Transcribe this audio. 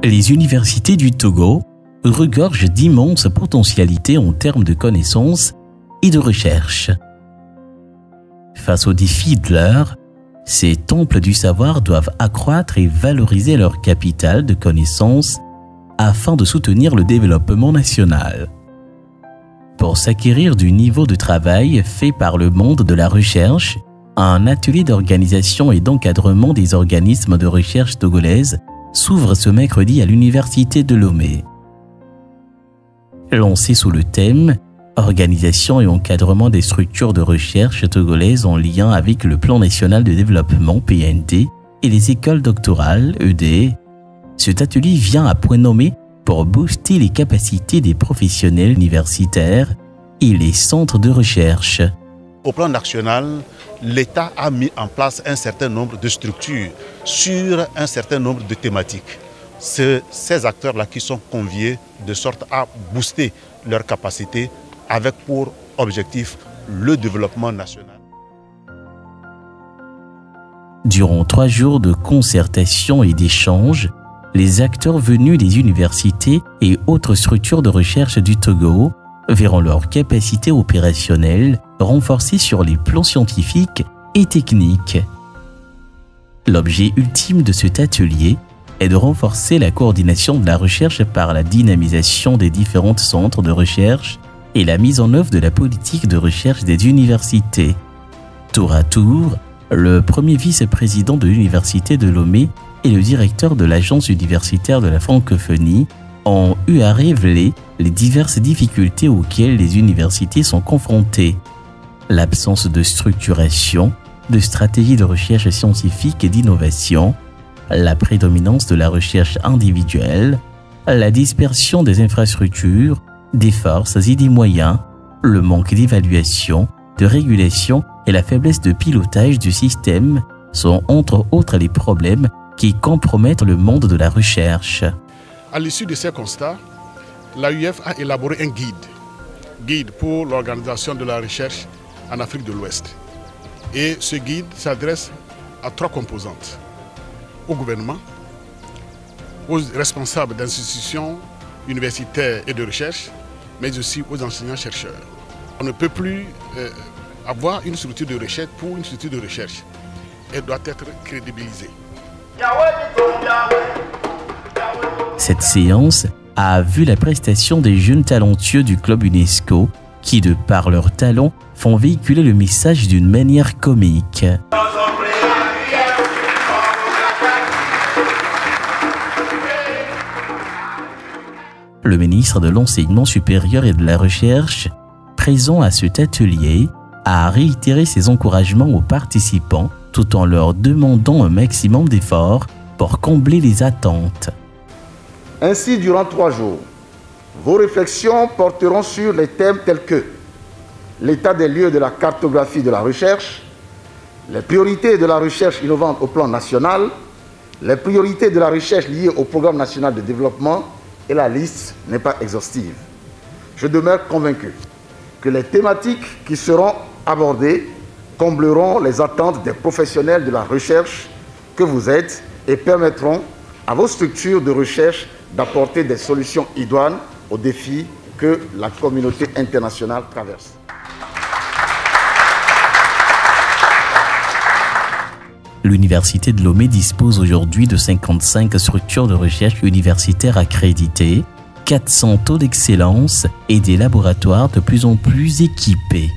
Les universités du Togo regorgent d'immenses potentialités en termes de connaissances et de recherche. Face aux défis de l'heure, ces temples du savoir doivent accroître et valoriser leur capital de connaissances afin de soutenir le développement national. Pour s'acquérir du niveau de travail fait par le monde de la recherche, un atelier d'organisation et d'encadrement des organismes de recherche togolaises s'ouvre ce mercredi à l'université de Lomé. Lancé sous le thème « Organisation et encadrement des structures de recherche togolaises en lien avec le Plan national de développement PND et les écoles doctorales ED », cet atelier vient à point nommé pour booster les capacités des professionnels universitaires et les centres de recherche. Au plan national, l'État a mis en place un certain nombre de structures sur un certain nombre de thématiques. C'est ces acteurs-là qui sont conviés de sorte à booster leurs capacités avec pour objectif le développement national. Durant 3 jours de concertation et d'échanges, les acteurs venus des universités et autres structures de recherche du Togo verront leurs capacités opérationnelles renforcées sur les plans scientifiques et techniques. L'objet ultime de cet atelier est de renforcer la coordination de la recherche par la dynamisation des différents centres de recherche et la mise en œuvre de la politique de recherche des universités. Tour à tour, le premier vice-président de l'université de Lomé et le directeur de l'agence universitaire de la francophonie ont eu à révéler les diverses difficultés auxquelles les universités sont confrontées. L'absence de structuration, de stratégie de recherche scientifique et d'innovation, la prédominance de la recherche individuelle, la dispersion des infrastructures, des forces et des moyens, le manque d'évaluation, de régulation et la faiblesse de pilotage du système sont entre autres les problèmes qui compromettent le monde de la recherche. À l'issue de ces constats, l'AUF a élaboré un guide pour l'organisation de la recherche en Afrique de l'Ouest. Et ce guide s'adresse à 3 composantes: au gouvernement, aux responsables d'institutions universitaires et de recherche, mais aussi aux enseignants-chercheurs. On ne peut plus avoir une structure de recherche pour une structure de recherche. Elle doit être crédibilisée. Cette séance a vu la prestation des jeunes talentueux du club UNESCO qui, de par leur talent, font véhiculer le message d'une manière comique. Le ministre de l'Enseignement supérieur et de la Recherche, présent à cet atelier, a réitéré ses encouragements aux participants tout en leur demandant un maximum d'efforts pour combler les attentes. Ainsi, durant 3 jours, vos réflexions porteront sur les thèmes tels que l'état des lieux de la cartographie de la recherche, les priorités de la recherche innovante au plan national, les priorités de la recherche liées au programme national de développement, et la liste n'est pas exhaustive. Je demeure convaincu que les thématiques qui seront abordées combleront les attentes des professionnels de la recherche que vous êtes et permettront à vos structures de recherche d'apporter des solutions idoines aux défis que la communauté internationale traverse. L'université de Lomé dispose aujourd'hui de 55 structures de recherche universitaires accréditées, 400 taux d'excellence et des laboratoires de plus en plus équipés.